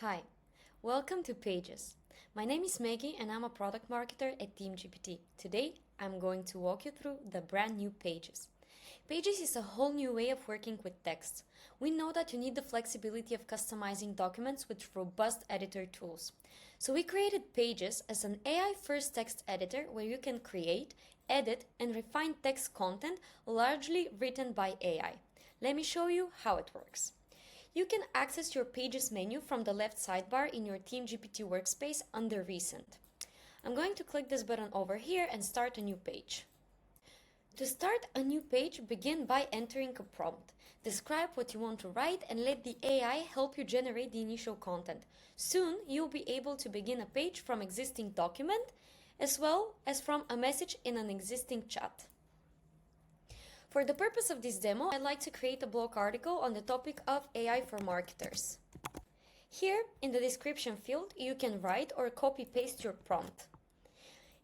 Hi, welcome to Pages. My name is Maggie and I'm a product marketer at Team-GPT. Today, I'm going to walk you through the brand new Pages. Pages is a whole new way of working with text. We know that you need the flexibility of customizing documents with robust editor tools. So we created Pages as an AI-first text editor where you can create, edit, and refine text content largely written by AI. Let me show you how it works. You can access your Pages menu from the left sidebar in your Team-GPT workspace under Recent. I'm going to click this button over here and start a new page. To start a new page, begin by entering a prompt. Describe what you want to write and let the AI help you generate the initial content. Soon, you'll be able to begin a page from existing document as well as from a message in an existing chat. For the purpose of this demo, I'd like to create a blog article on the topic of AI for marketers. Here, in the description field, you can write or copy-paste your prompt.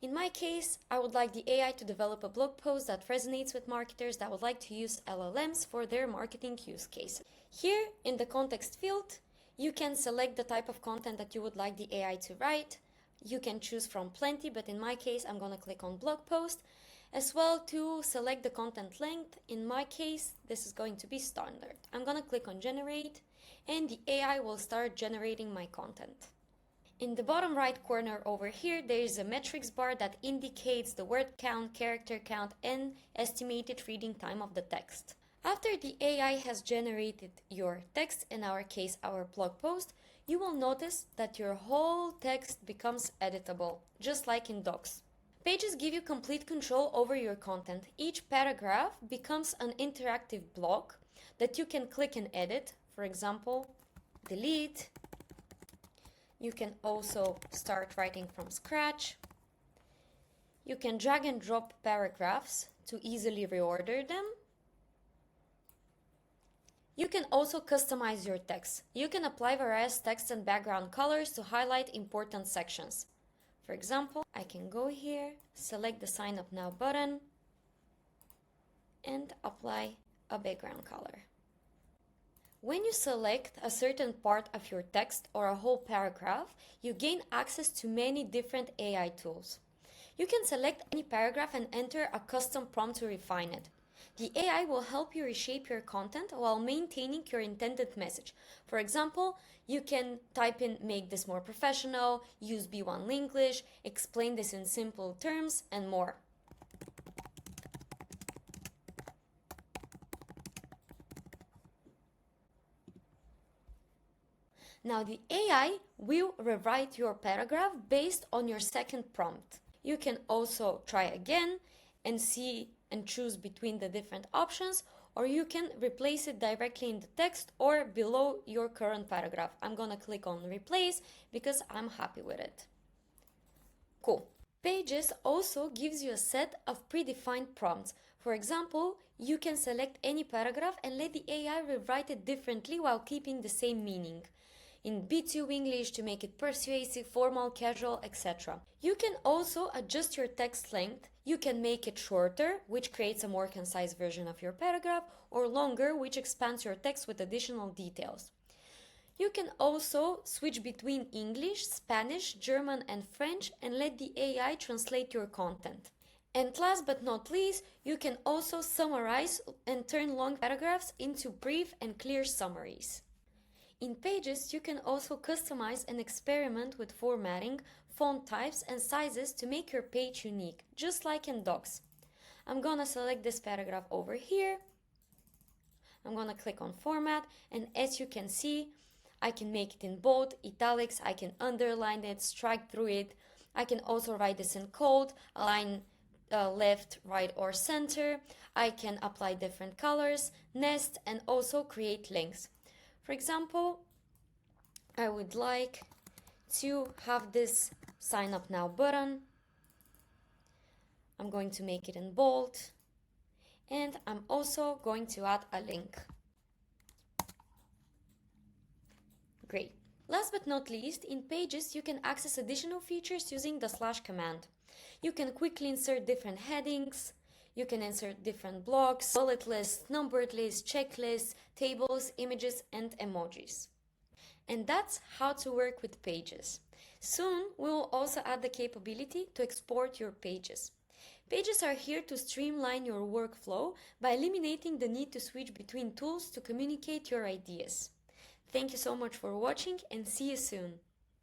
In my case, I would like the AI to develop a blog post that resonates with marketers that would like to use LLMs for their marketing use case. Here, in the context field, you can select the type of content that you would like the AI to write. You can choose from plenty, but in my case, I'm going to click on blog post. As well, to select the content length, in my case, this is going to be standard. I'm going to click on generate and the AI will start generating my content. In the bottom right corner over here, there is a metrics bar that indicates the word count, character count, and estimated reading time of the text. After the AI has generated your text, in our case, our blog post, you will notice that your whole text becomes editable, just like in Docs. Pages give you complete control over your content. Each paragraph becomes an interactive block that you can click and edit. For example, delete. You can also start writing from scratch. You can drag and drop paragraphs to easily reorder them. You can also customize your text. You can apply various text and background colors to highlight important sections. For example, I can go here, select the Sign Up Now button, and apply a background color. When you select a certain part of your text or a whole paragraph, you gain access to many different AI tools. You can select any paragraph and enter a custom prompt to refine it. The AI will help you reshape your content while maintaining your intended message. For example, you can type in make this more professional, use B1 English, explain this in simple terms, and more. Now the AI will rewrite your paragraph based on your second prompt. You can also try again and see and choose between the different options, or you can replace it directly in the text or below your current paragraph. I'm gonna click on replace because I'm happy with it. Cool. Pages also gives you a set of predefined prompts. For example, you can select any paragraph and let the AI rewrite it differently while keeping the same meaning. In B2 English to make it persuasive, formal, casual, etc. You can also adjust your text length. You can make it shorter, which creates a more concise version of your paragraph, or longer, which expands your text with additional details. You can also switch between English, Spanish, German, and French and let the AI translate your content. And last but not least, you can also summarize and turn long paragraphs into brief and clear summaries. In Pages, you can also customize and experiment with formatting, font types, and sizes to make your page unique, just like in Docs. I'm gonna select this paragraph over here. I'm gonna click on Format, and as you can see, I can make it in bold, italics, I can underline it, strike through it. I can also write this in cold, align left, right, or center. I can apply different colors, nest, and also create links. For example, I would like to have this Sign Up Now button. I'm going to make it in bold, and I'm also going to add a link. Great. Last but not least, in Pages, you can access additional features using the / command. You can quickly insert different headings. You can insert different blocks, bullet lists, numbered lists, checklists, tables, images, and emojis. And that's how to work with pages. Soon, we will also add the capability to export your pages. Pages are here to streamline your workflow by eliminating the need to switch between tools to communicate your ideas. Thank you so much for watching and see you soon.